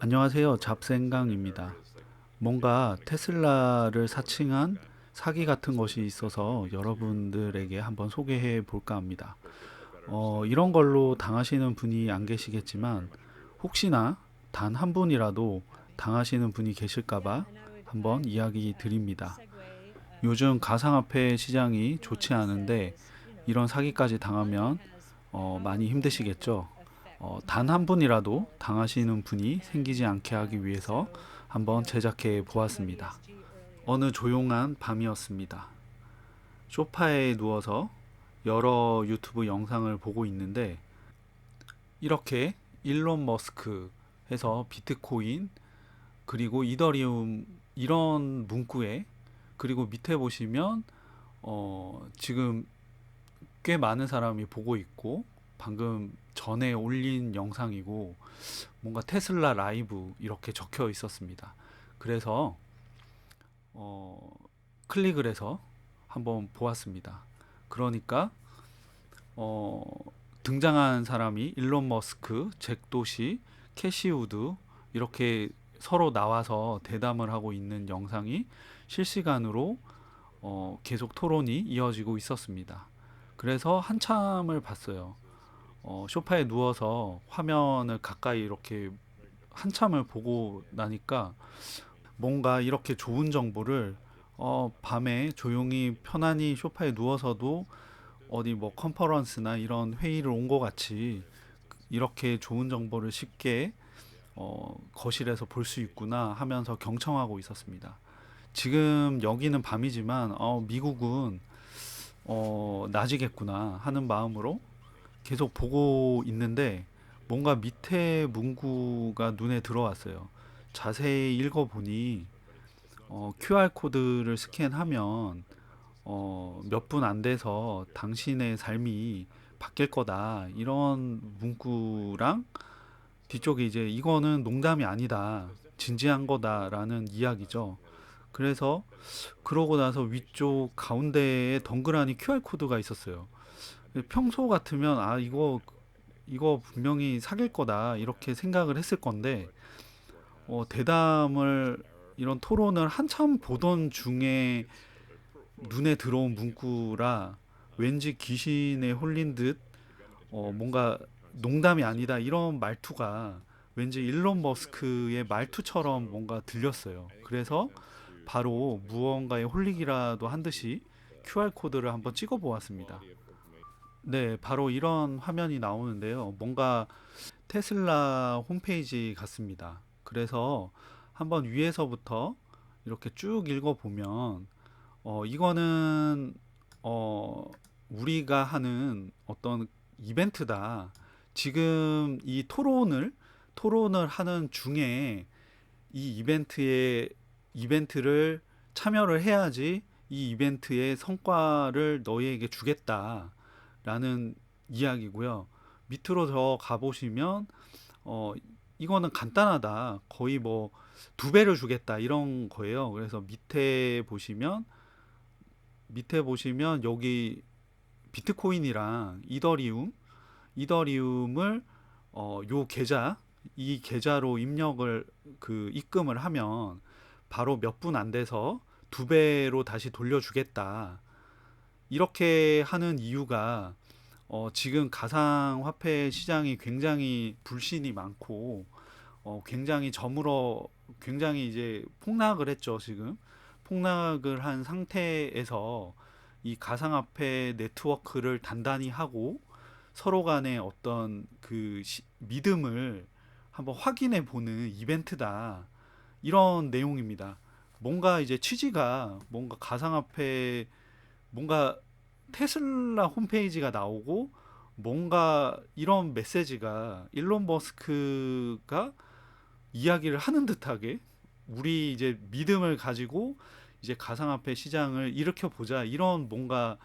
안녕하세요. 잡생강입니다. 뭔가 테슬라를 사칭한 사기 같은 것이 있어서 여러분들에게 한번 소개해 볼까 합니다. 이런 걸로 당하시는 분이 안 계시겠지만 혹시나 단 한 분이라도 당하시는 분이 계실까봐 한번 이야기 드립니다. 요즘 가상화폐 시장이 좋지 않은데 이런 사기까지 당하면 많이 힘드시겠죠? 단 한 분이라도 당하시는 분이 생기지 않게 하기 위해서 한번 제작해 보았습니다. 어느 조용한 밤이었습니다. 소파에 누워서 여러 유튜브 영상을 보고 있는데 이렇게 일론 머스크 해서 비트코인 그리고 이더리움 이런 문구에 그리고 밑에 보시면 지금 꽤 많은 사람이 보고 있고 방금 전에 올린 영상이고 뭔가 테슬라 라이브 이렇게 적혀 있었습니다. 그래서 어, 클릭을 해서 한번 보았습니다. 그러니까 어, 등장한 사람이 일론 머스크, 잭 도시, 캐시 우드 이렇게 서로 나와서 대담을 하고 있는 영상이 실시간으로 계속 토론이 이어지고 있었습니다. 그래서 한참을 봤어요. 소파에 누워서 화면을 가까이 이렇게 한참을 보고 나니까 뭔가 이렇게 좋은 정보를 밤에 조용히 편안히 소파에 누워서도 어디 뭐 컨퍼런스나 이런 회의를 온 것 같이 이렇게 좋은 정보를 쉽게 거실에서 볼 수 있구나 하면서 경청하고 있었습니다. 지금 여기는 밤이지만 미국은 낮이겠구나 하는 마음으로 계속 보고 있는데 뭔가 밑에 문구가 눈에 들어왔어요. 자세히 읽어보니 QR 코드를 스캔하면 몇 분 안 돼서 당신의 삶이 바뀔 거다 이런 문구랑 뒤쪽에 이제 이거는 농담이 아니다 진지한 거다라는 이야기죠. 그래서 그러고 나서 위쪽 가운데에 덩그라니 QR 코드가 있었어요. 평소 같으면 이거 분명히 사귈 거다 이렇게 생각을 했을 건데 대담을 이런 토론을 한참 보던 중에 눈에 들어온 문구라 왠지 귀신에 홀린 듯 뭔가 농담이 아니다 이런 말투가 왠지 일론 머스크의 말투처럼 뭔가 들렸어요. 그래서 바로 무언가에 홀리기라도 한 듯이 QR 코드를 한번 찍어 보았습니다. 네, 바로 이런 화면이 나오는데요. 뭔가 테슬라 홈페이지 같습니다. 그래서 한번 위에서부터 이렇게 쭉 읽어보면, 이거는, 우리가 하는 어떤 이벤트다. 지금 이 토론을 하는 중에 이 이벤트를 참여를 해야지 이 이벤트의 성과를 너희에게 주겠다라는 이야기고요. 밑으로 더 가보시면 어, 이거는 간단하다. 거의 뭐 두 배를 주겠다 이런 거예요. 그래서 밑에 보시면 여기 비트코인이랑 이더리움을 요 계좌 이 계좌로 입금을 하면 바로 몇 분 안 돼서 두 배로 다시 돌려주겠다. 이렇게 하는 이유가 지금 가상화폐 시장이 굉장히 불신이 많고 굉장히 이제 폭락을 했죠. 지금 폭락을 한 상태에서 이 가상화폐 네트워크를 단단히 하고 서로 간의 어떤 믿음을 한번 확인해 보는 이벤트다. 이런 내용입니다. 뭔가 이제 취지가 뭔가 가상화폐 뭔가 테슬라 홈페이지가 나오고 뭔가 이런 메시지가 일론 머스크가 이야기를 하는 듯하게 우리 이제 믿음을 가지고 이제 가상화폐 시장을 일으켜 보자 이런 뭔가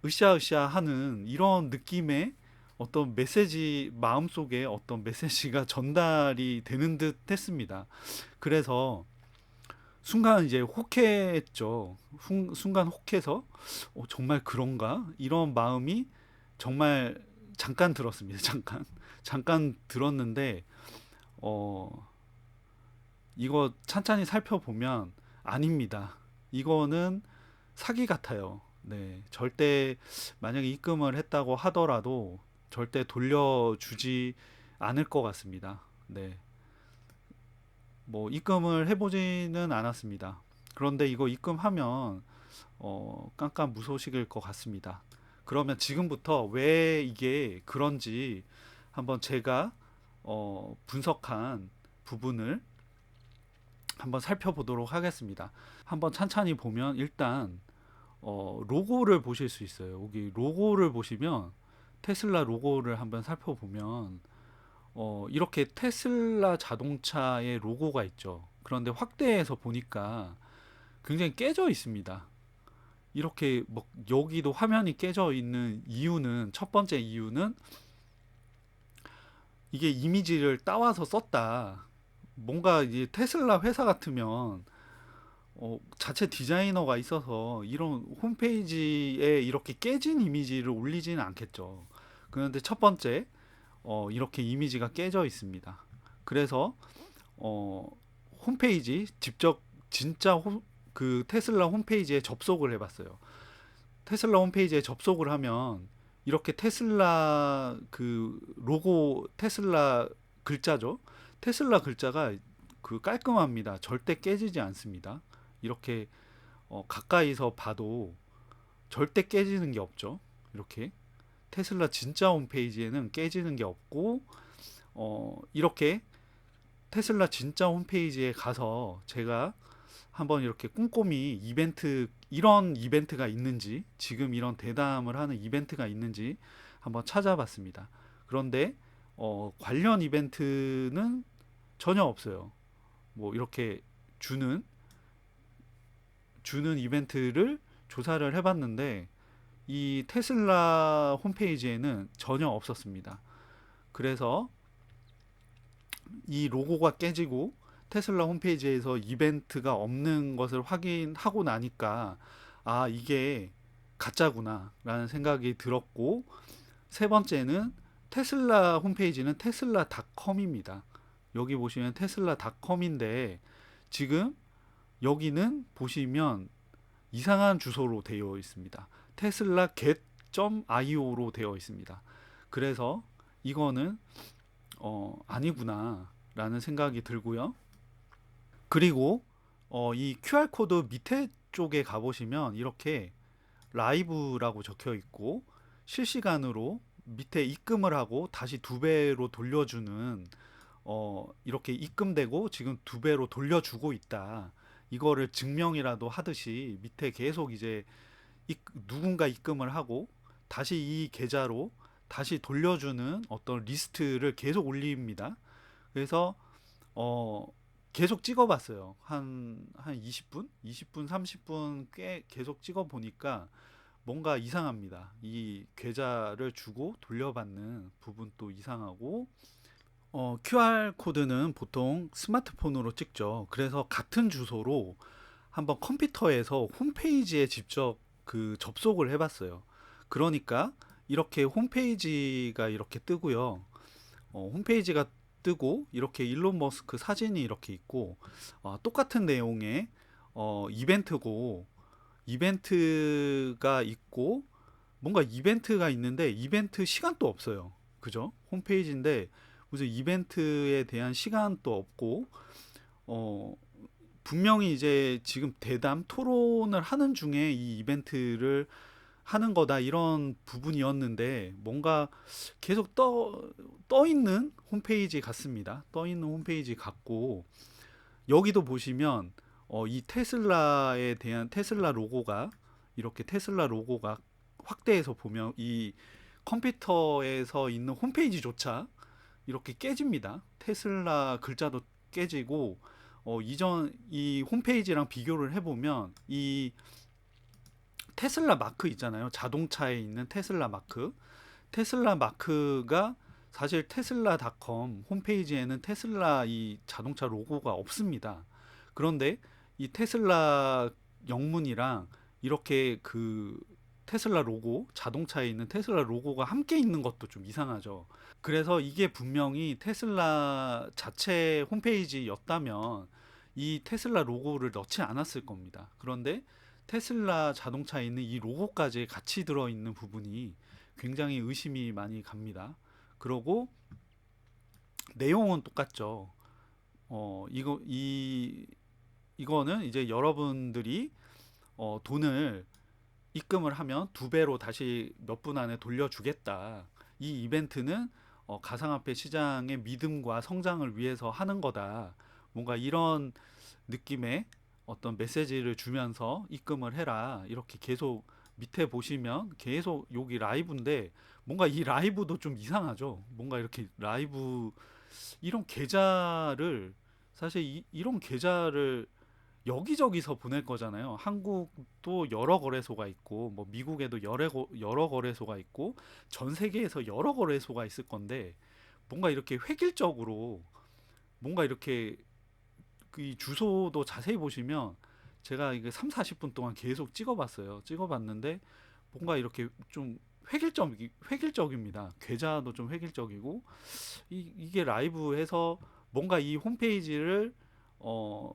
으쌰으쌰 하는 이런 느낌의 어떤 메시지 마음속에 어떤 메시지가 전달이 되는 듯 했습니다. 그래서 순간 이제 혹했죠. 순간 혹해서 정말 그런가? 이런 마음이 정말 잠깐 들었습니다. 잠깐 들었는데 어, 이거 찬찬히 살펴보면 아닙니다. 이거는 사기 같아요. 네, 절대 만약에 입금을 했다고 하더라도 절대 돌려주지 않을 것 같습니다. 네, 뭐 입금을 해보지는 않았습니다. 그런데 이거 입금하면 깜깜무소식일 것 같습니다. 그러면 지금부터 왜 이게 그런지 한번 제가 분석한 부분을 한번 살펴보도록 하겠습니다. 한번 찬찬히 보면 일단 로고를 보실 수 있어요. 여기 로고를 보시면 테슬라 로고를 한번 살펴보면 이렇게 테슬라 자동차의 로고가 있죠. 그런데 확대해서 보니까 굉장히 깨져 있습니다. 이렇게 뭐 여기도 화면이 깨져 있는 이유는, 첫 번째 이유는 이게 이미지를 따와서 썼다. 뭔가 이제 테슬라 회사 같으면 자체 디자이너가 있어서 이런 홈페이지에 이렇게 깨진 이미지를 올리지는 않겠죠. 그런데 첫 번째, 이렇게 이미지가 깨져 있습니다. 그래서 어, 홈페이지 직접 진짜 그 테슬라 홈페이지에 접속을 해봤어요. 테슬라 홈페이지에 접속을 하면 이렇게 테슬라 그 로고, 테슬라 글자죠. 테슬라 글자가 그 깔끔합니다. 절대 깨지지 않습니다. 이렇게 가까이서 봐도 절대 깨지는 게 없죠. 이렇게 테슬라 진짜 홈페이지에는 깨지는 게 없고, 이렇게 테슬라 진짜 홈페이지에 가서 제가 한번 이렇게 꼼꼼히 이런 이벤트가 있는지, 지금 이런 대담을 하는 이벤트가 있는지 한번 찾아봤습니다. 그런데 관련 이벤트는 전혀 없어요. 뭐 이렇게 주는 이벤트를 조사를 해봤는데 이 테슬라 홈페이지에는 전혀 없었습니다. 그래서 이 로고가 깨지고 테슬라 홈페이지에서 이벤트가 없는 것을 확인하고 나니까 아, 이게 가짜구나 라는 생각이 들었고, 세 번째는 테슬라 홈페이지는 테슬라닷컴입니다. 여기 보시면 테슬라닷컴인데 지금 여기는 보시면 이상한 주소로 되어 있습니다. 테슬라 get.io로 되어 있습니다. 그래서 이거는 아니구나 라는 생각이 들고요. 그리고 이 QR코드 밑에 쪽에 가보시면 이렇게 라이브라고 적혀 있고 실시간으로 밑에 입금을 하고 다시 두 배로 돌려주는, 이렇게 입금되고 지금 두 배로 돌려주고 있다. 이거를 증명이라도 하듯이 밑에 계속 이제 누군가 입금을 하고 다시 이 계좌로 다시 돌려주는 어떤 리스트를 계속 올립니다. 그래서 어, 계속 찍어봤어요. 한 20분? 20분, 30분 꽤 계속 찍어보니까 뭔가 이상합니다. 이 계좌를 주고 돌려받는 부분도 이상하고, QR코드는 보통 스마트폰으로 찍죠. 그래서 같은 주소로 한번 컴퓨터에서 홈페이지에 직접 그 접속을 해봤어요. 그러니까 이렇게 홈페이지가 이렇게 뜨고요. 홈페이지가 뜨고 이렇게 일론 머스크 사진이 이렇게 있고, 똑같은 내용의 이벤트고, 이벤트가 있고 뭔가 이벤트가 있는데 이벤트 시간도 없어요. 그죠? 홈페이지인데 무슨 이벤트에 대한 시간도 없고, 어, 분명히 이제 지금 대담 토론을 하는 중에 이 이벤트를 하는 거다 이런 부분이었는데 뭔가 계속 떠 있는 홈페이지 같습니다. 떠 있는 홈페이지 같고, 여기도 보시면 이 테슬라에 대한 테슬라 로고가 이렇게 테슬라 로고가 확대해서 보면 이 컴퓨터에서 있는 홈페이지조차 이렇게 깨집니다. 테슬라 글자도 깨지고, 이전 이 홈페이지랑 비교를 해보면 이 테슬라 마크 있잖아요. 자동차에 있는 테슬라 마크. 테슬라 마크가 사실 테슬라닷컴 홈페이지에는 테슬라 이 자동차 로고가 없습니다. 그런데 이 테슬라 영문이랑 이렇게 그 테슬라 로고, 자동차에 있는 테슬라 로고가 함께 있는 것도 좀 이상하죠. 그래서 이게 분명히 테슬라 자체 홈페이지였다면 이 테슬라 로고를 넣지 않았을 겁니다. 그런데 테슬라 자동차에 있는 이 로고까지 같이 들어있는 부분이 굉장히 의심이 많이 갑니다. 그리고 내용은 똑같죠. 이거는 이제 여러분들이 돈을 입금을 하면 두 배로 다시 몇 분 안에 돌려주겠다. 이 이벤트는 가상화폐 시장의 믿음과 성장을 위해서 하는 거다. 뭔가 이런 느낌의 어떤 메시지를 주면서 입금을 해라. 이렇게 계속 밑에 보시면 계속 여기 라이브인데 뭔가 이 라이브도 좀 이상하죠. 뭔가 이렇게 라이브 이런 계좌를 사실 이런 계좌를 여기저기서 보낼 거잖아요. 한국도 여러 거래소가 있고, 뭐 미국에도 여러 거래소가 있고, 전 세계에서 여러 거래소가 있을 건데, 뭔가 이렇게 획일적으로, 뭔가 이렇게 그이 주소도 자세히 보시면, 제가 이게 3, 40분 동안 계속 찍어봤어요. 찍어봤는데, 뭔가 이렇게 좀 획일적입니다. 계좌도 좀 획일적이고, 이게 라이브해서 뭔가 이 홈페이지를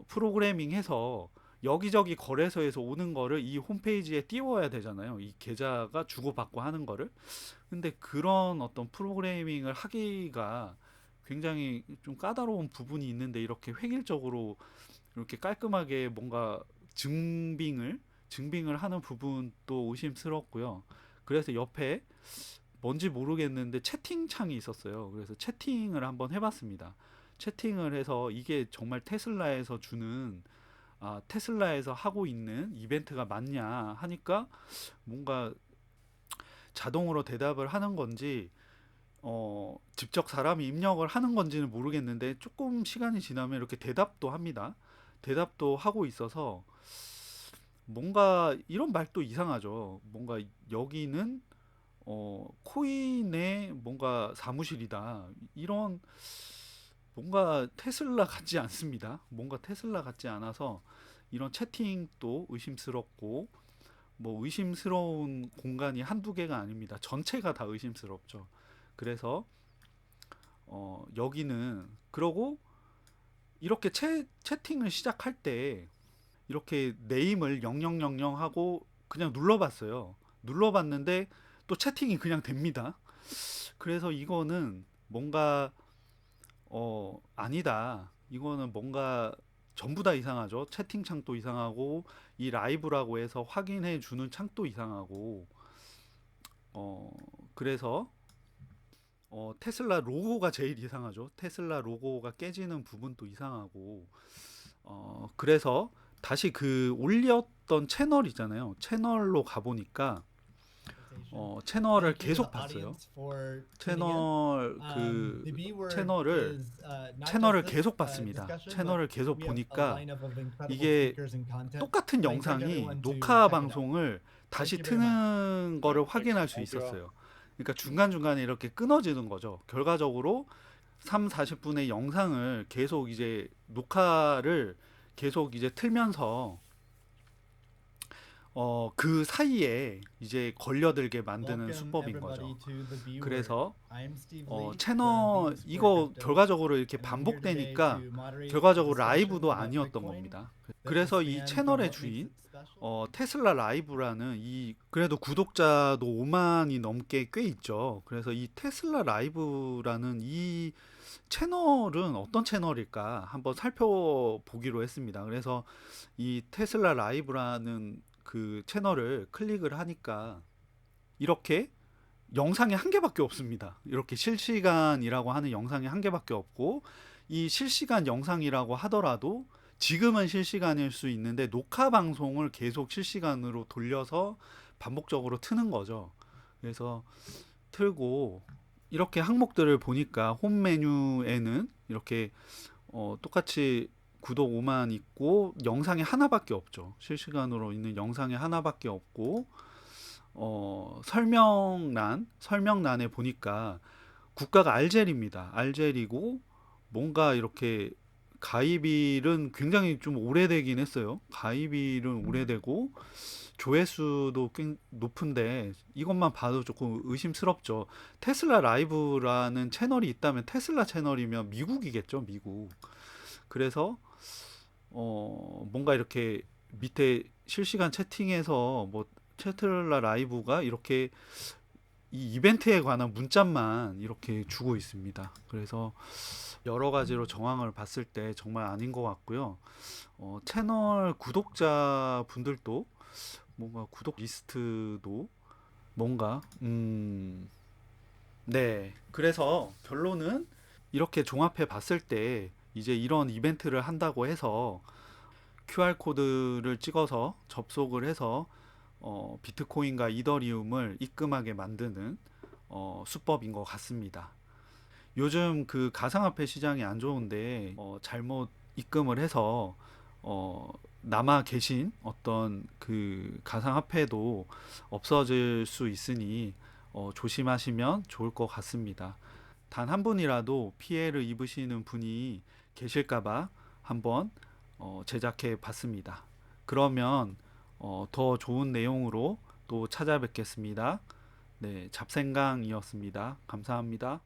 프로그래밍해서 여기저기 거래소에서 오는 거를 이 홈페이지에 띄워야 되잖아요. 이 계좌가 주고받고 하는 거를. 근데 그런 어떤 프로그래밍을 하기가 굉장히 좀 까다로운 부분이 있는데 이렇게 획일적으로 이렇게 깔끔하게 뭔가 증빙을 하는 부분도 의심스럽고요. 그래서 옆에 뭔지 모르겠는데 채팅창이 있었어요. 그래서 채팅을 한번 해봤습니다. 채팅을 해서 이게 정말 테슬라에서 주는 테슬라에서 하고 있는 이벤트가 맞냐 하니까 뭔가 자동으로 대답을 하는 건지 직접 사람이 입력을 하는 건지는 모르겠는데 조금 시간이 지나면 이렇게 대답도 합니다. 대답도 하고 있어서 뭔가 이런 말도 이상하죠. 뭔가 여기는 코인의 뭔가 사무실이다. 이런 뭔가 테슬라 같지 않습니다. 뭔가 테슬라 같지 않아서 이런 채팅도 의심스럽고 뭐 의심스러운 공간이 한두 개가 아닙니다. 전체가 다 의심스럽죠. 그래서 여기는 그러고 이렇게 채팅을 시작할 때 이렇게 네임을 0000 하고 그냥 눌러봤어요. 눌러봤는데 또 채팅이 그냥 됩니다. 그래서 이거는 뭔가 아니다. 이거는 뭔가 전부 다 이상하죠. 채팅창도 이상하고 이 라이브라고 해서 확인해 주는 창도 이상하고 어 그래서 테슬라 로고가 제일 이상하죠. 테슬라 로고가 깨지는 부분도 이상하고 그래서 다시 그 올렸던 채널 있잖아요. 채널로 가보니까 채널을 Thank you to 계속 the 봤어요. audience for tuning in. 채널 The B word 채널을 is not just 채널을 this 계속 봤습니다. discussion, but 채널을 계속 we have a 보니까 lineup of incredible 이게 speakers and content. 똑같은 I encourage 영상이 everyone to 녹화 check it out. 방송을 다시 Thank you very much. 트는 거를 확인할 수 있었어요. 그러니까 중간중간에 이렇게 끊어지는 거죠. 결과적으로 3, 40분의 영상을 계속 이제 녹화를 계속 이제 틀면서 그 사이에 이제 걸려들게 만드는 Welcome 수법인 everybody 거죠. to the B word. 그래서 I am Steve Lee, the 채널 Lead 이거 for Crypto, 결과적으로 이렇게 and I'm here today 반복되니까 to moderate a 결과적으로 discussion 라이브도 about 아니었던 Bitcoin 겁니다. that will 그래서 이 span from 채널의 what makes 주인 it special. 테슬라 라이브라는 이 그래도 구독자도 5만이 넘게 꽤 있죠. 그래서 이 테슬라 라이브라는 이 채널은 어떤 채널일까 한번 살펴보기로 했습니다. 그래서 이 테슬라 라이브라는 그 채널을 클릭을 하니까 이렇게 영상이 한 개밖에 없습니다. 이렇게 실시간이라고 하는 영상이 한 개밖에 없고 이 실시간 영상이라고 하더라도 지금은 실시간일 수 있는데 녹화 방송을 계속 실시간으로 돌려서 반복적으로 트는 거죠. 그래서 틀고 이렇게 항목들을 보니까 홈 메뉴에는 이렇게 똑같이 구독 5만 있고 영상이 하나밖에 없죠. 실시간으로 있는 영상이 하나밖에 없고 설명란에 보니까 국가가 알제리입니다. 알제리고 뭔가 이렇게 가입일은 굉장히 좀 오래되긴 했어요. 가입일은 오래되고 조회수도 꽤 높은데 이것만 봐도 조금 의심스럽죠. 테슬라 라이브라는 채널이 있다면 테슬라 채널이면 미국이겠죠, 미국. 그래서 뭔가 이렇게 밑에 실시간 채팅에서 뭐 테슬라 라이브가 이렇게 이 이벤트에 관한 문자만 이렇게 주고 있습니다. 그래서 여러 가지로 정황을 봤을 때 정말 아닌 것 같고요. 채널 구독자 분들도 뭔가 구독 리스트도 뭔가 네. 그래서 결론은 이렇게 종합해 봤을 때 이제 이런 이벤트를 한다고 해서 QR 코드를 찍어서 접속을 해서 비트코인과 이더리움을 입금하게 만드는 수법인 것 같습니다. 요즘 그 가상화폐 시장이 안 좋은데 잘못 입금을 해서 남아 계신 어떤 그 가상화폐도 없어질 수 있으니 조심하시면 좋을 것 같습니다. 단 한 분이라도 피해를 입으시는 분이 계실까봐 한번 제작해 봤습니다. 그러면 더 좋은 내용으로 또 찾아뵙겠습니다. 네, 잡생강이었습니다. 감사합니다.